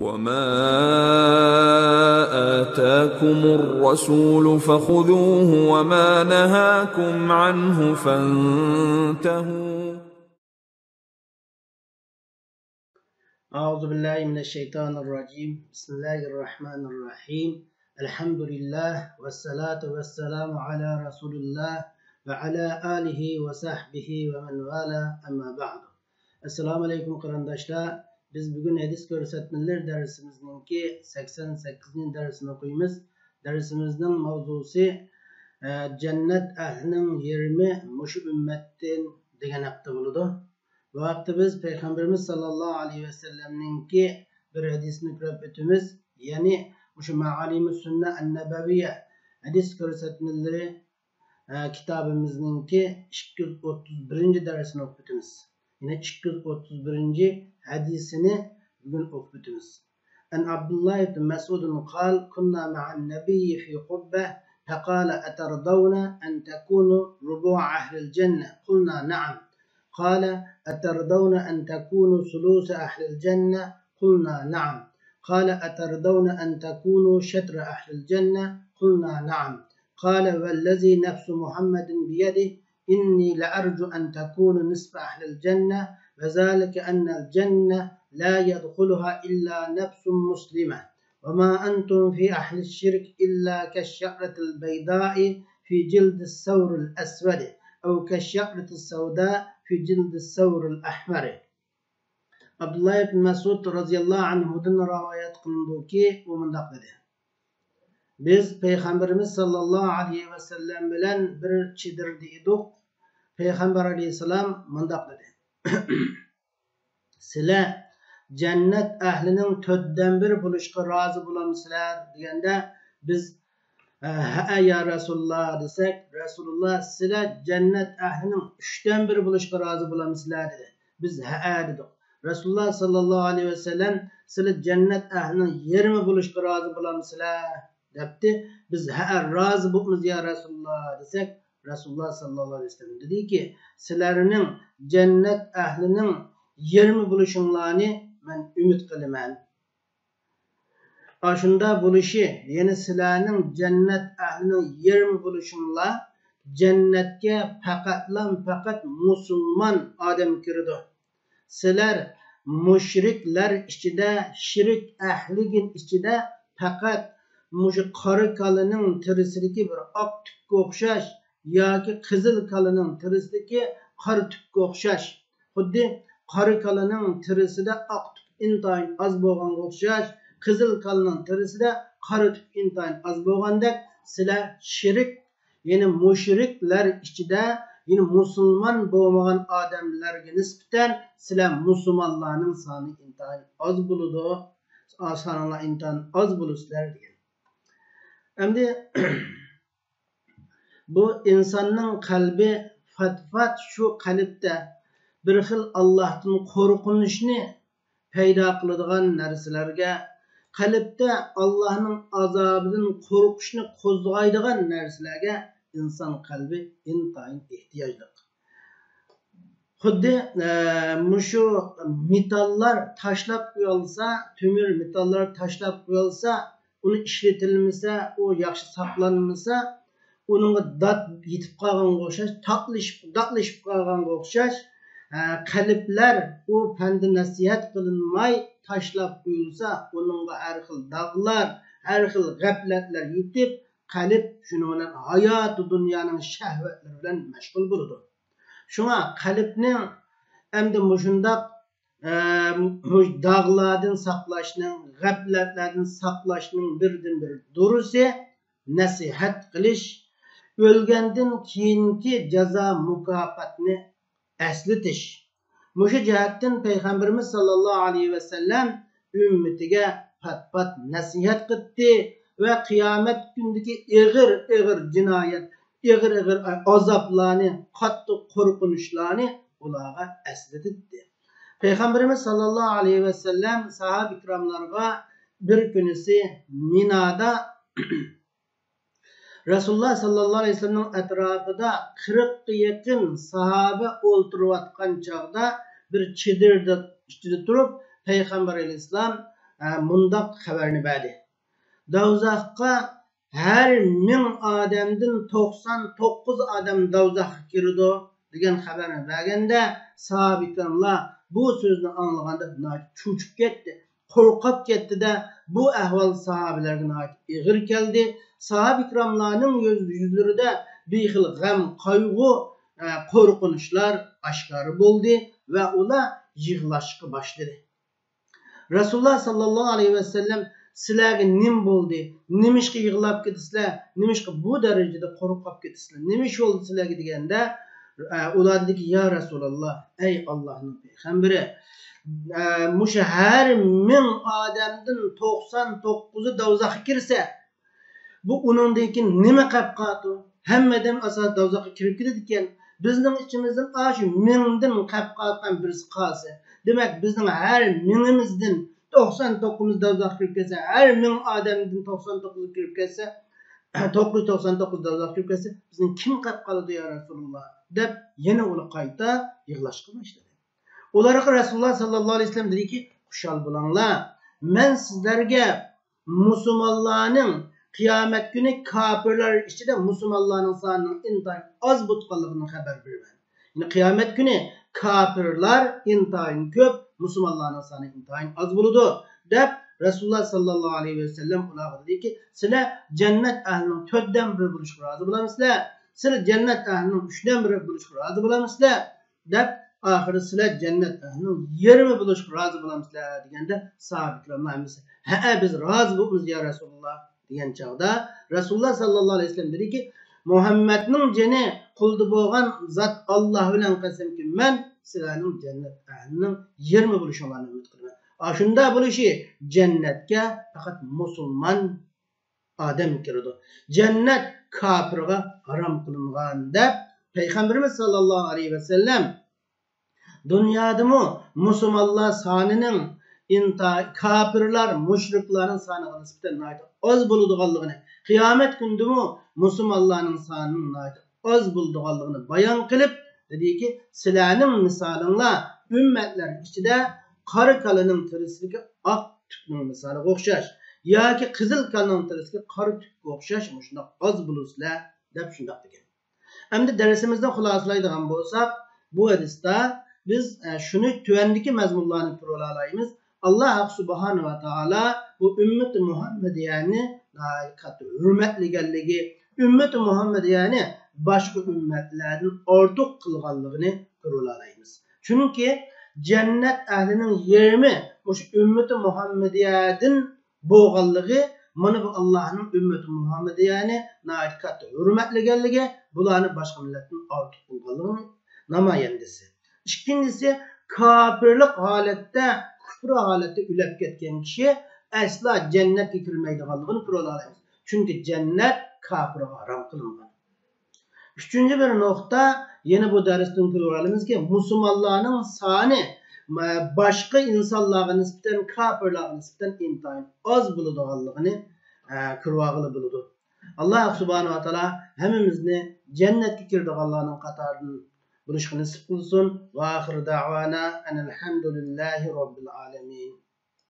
وَمَا آتَاكُمُ الرَّسُولُ فَخُذُوهُ وَمَا نَهَاكُمْ عَنْهُ فَانْتَهُوا. أعوذ بالله من الشيطان الرجيم. بسم الله الرحمن الرحيم. الحمد لله والصلاة والسلام على رسول الله وعلى آله وصحبه ومن والاه أما بعد. Assalamu alaikum qarindoshlar. Biz bugun hadis ko'rsatmalar darsimizning 88 darsini o'qiymiz. Darsimizning mavzusi jannat ahlining yerimi mushu ummatdan degan haqda bo'ladi. Bu haqda biz Peygamberimiz sallallohu alayhi ve sellem'nin bir hadisini ko'rib o'tamiz. Ya'ni mushu Ma'alimus Sunna an-Nabawiyya hadis ko'rsatmalari kitabımızın 231. dersini o'qib o'tamiz. Yine 231. hadisini bugün o'qib o'tamiz. An Abdullah ibn Mas'ud قال كنا مع النبي في قبة فقال أترضون أن تكونوا ربوع أهل الجنة قلنا نعم قال أترضون أن تكونوا ثلث أهل الجنة قلنا نعم قال أترضون أن تكونوا شطر أهل الجنة قلنا نعم قال والذي نفس محمد بيده إني لأرجو أن تكون نصف أهل الجنة وذلك أن الجنة لا يدخلها إلا نفس مسلمة وما أنتم في أهل الشرك إلا كالشعرة البيضاء في جلد الثور الأسود أو كالشعرة السوداء في جلد الثور الأحمر. Abdullah ibn Mas'ud radıyallahu anhu'dan rivayet kılındı ki o mundaq dedi. Biz Peygamberimiz sallallahu aleyhi ve sellem bilen bir çidirdi idik. Peygamber aleyhisselam mundaq dedi. Sizler cennet ahlinin tödden bir buluşqa razı bulamısılar degende biz ha ya Resulullah desek Resulullah sizler cennet ahlinin 3'ten 1 buluşqa razı bulamısılar dedi. Biz ha dedik. Resulullah sallallahu aleyhi ve sellem sizler cennet ahlinin 20 buluşqa razı bulamısılar depti. Biz ha razı bulmuz ya Resulullah desek Resulullah sallallahu aleyhi ve sellem dedi ki sizlerinin cennet ahlinin 20 buluşunlarını ben ümit kılıman. Aşında buluşu yani sizlerinin cennet ahlinin 20 buluşunla cennetke fakat musulman adam kirdi. Sizler müşrikler içinde şirk ahligin içinde fakat muşu qarı kalının tirisideki bir ak tükke okşaş yoki qizil kalının tirisideki qari tükke okşaş. Xuddi qari kalının tirisida ak tük intayin az bo'lganga o'xshash, qizil kalının tirisida qari tük intayin az bo'lgandek sizlar şirk yani müşrikler içinde yani musulman bo'lmagan odamlarga nisbatan sizlar musulmonlarning soni intayin az bo'ladi. Sanlar intayin az bo'lasizlar degan. Endi bu insanın kalbi fat şu kalpte bir xil Allah'tan korkunuşni paydo qiladigan narsalarga, qalbda Allah'ın azabından qo'rqishni qo'zg'aydigan narsalarga inson qalbi intayin ehtiyojli. Xuddi mushu metallar tashlab qo'yilsa, temir metallar tashlab qo'yilsa, uni ishlatilmasa, o yaxshi saqlanmasa, uningga dat yetib qolganga o'xshash, daqlashib qolganga o'xshash qalblar o pandi nasihat qilinmay tashlab qo'yilsa, uningga har xil dog'lar, har xil g'aflatlar yetib, qalb shuning bilan hayoti dunyoning shahvatlari bilan mashg'ul bo'ladi. Shunga qalbning endi mushundaq dağlardan saqlashning, g'aflatlardan saqlashning birdan bir durusi nasihat qilish, o'lgandan keyingi jazo mukofotni eslitish. Mushu jihatdan Peygamberimiz sallallohu alayhi ve sellem ümmetiga pat nasihat qildi ve qiyomat kunidagi ig'ir jinoyat, ig'ir azoblarni, qattiq qo'rqinishlarni ularga eslatdi. Peygamberimiz sallallahu aleyhi ve sellem sahab-ı ikramlarga bir günüsü Mina'da Resulullah sallallahu aleyhi ve sellem'in etrafında 40'a yakın sahabe oturup atkan çağda bir çedirde turup Peygamber aleyhisselam mundaq xabarini berdi. Dozaqqa her 1000 adamdan 99 adam dozaqqa kirdi degan xabarni berganda sahabikanlar bu sözünü anlaganda cho'chib ketdi, qo'rqib ketdi-da, bu ahvol sahabilarga ig'ir keldi. Sahab ikramlarning yüzlerinde bir xil g'am, qayg'u, qo'rqinishlar oshkor bo'ldi va ular yig'lashga boshladi. Rasululloh sallallohu alayhi va sallam sizlarga nim bo'ldi? Nimishqa yig'lab ketisizlar? Nimishqa bu darajada qo'rqib ketisizlar? Nimish bo'ldi sizlarga deganda ular dediki, ya Rasululloh, ey Allohning payg'ambari, musha her 1000 odamdan 99'u dozaqqa kirsa, bu uningdagi nima qilib qoldi? Hammadan asos dozaqqa kirib ketadi ekan. Bizning ichimizdan shu 1000dan qilib qolgan birisi qolsa, demak bizning her 1000imizdan 99 dozaqqa kirib ketsa, her 1000 odamdan 99 kirib ketsa, 999 dozaqqa kirib ketsa, bizning kim qilib qoladi ya Rasululloh deb yana ular qayta yig'lashga boshladi. Ularga Rasululloh sallallohu alayhi vasallam dediki, xushal bo'linglar. Men sizlarga musulmonlarning qiyomat kuni kafirlar ichida musulmonlarning sonining intayin oz bo'lganligini xabar beraman. Ya'ni qiyomat kuni kafirlar intayin ko'p, musulmonlarning soni intayin oz bo'ladi deb Rasululloh sallallohu alayhi vasallam ularga dediki, sizlar jannat ahlining 4dan 1 bo'lishga rozi bo'lamisizlar? Sizlar jannat ahlining 3dan 1 bo'lishga rozi bo'lamisizlar? deb oxiri sizlar jannat ahlining 20 bo'lishga rozi bo'lamisizlar deganda sahobalar hammasi ha biz rozi bo'lamiz ya Rasululloh degan chog'da Rasululloh sallallohu alayhi vasallam dediki, Muhammadning jini qulda bo'lgan zot Alloh bilan qasamki, men sizlarning jannat ahlining 20 bo'lishinglarni umid qilaman. Shunda bo'lishi jannatga faqat musulmon odam kiradi. Jannat kafirga harom qilingan deb Payg'ambarimiz sallallohu alayhi vasallam dunyodami musulmonlar sonining kafirlar, mushriklarning soniga nisbatan oz bo'ladiganligini, qiyomat kundimi musulmonlarning sonining oz bo'ladiganligini bayon qilib dediki, sizlarning misolinglar ummatlar ichida qora kalaning tirisiga oq tukning misoliga o'xshash yoki qizil kalaning tirisiga qora tukka o'xshash shunday oz bo'lasizlar deb shunday degan. Endi darsimizda xulosalaydigan bo'lsak, bu hadisda biz shuni tuvandagi mazmunlarni ko'ra olamiz. Allah subhanahu va taolo bu ümmeti Muhammadiyani hurmatlaganligi, ümmeti Muhammadiyani boshqa ummatlardan ortiq qilganligini ko'ra olamiz. Chunki jannat ahlining 20 o'sha ümmeti Muhammadiyadan bo'lganligi, mana bu Allohning ümmeti Muhammadiyani katta hurmatlaganligi, bularni boshqa millatdan ortiq qilganligi namoyandasi. İkincisi, kafirlik holatda, kufr holatda ulab ketgan kishi asla jannatga kirmaydiganligini ko'ra olamiz. Chunki jannat kafirga harom qilingan. Üçüncü bir nokta, yine bu dersden ko'ra olamizki, musulmonlarning soni boshqa insonlarga nisbatan, kafirlarga nisbatan intayin oz bo'ladiganligini ko'rg'ili bo'ladi. Alloh subhanahu va taolo hammamizni jannatga kiradiganlarning qatoridan bo'lishni nasib qilsin. Va oxir da'vana alhamdulillahi robbil alamin.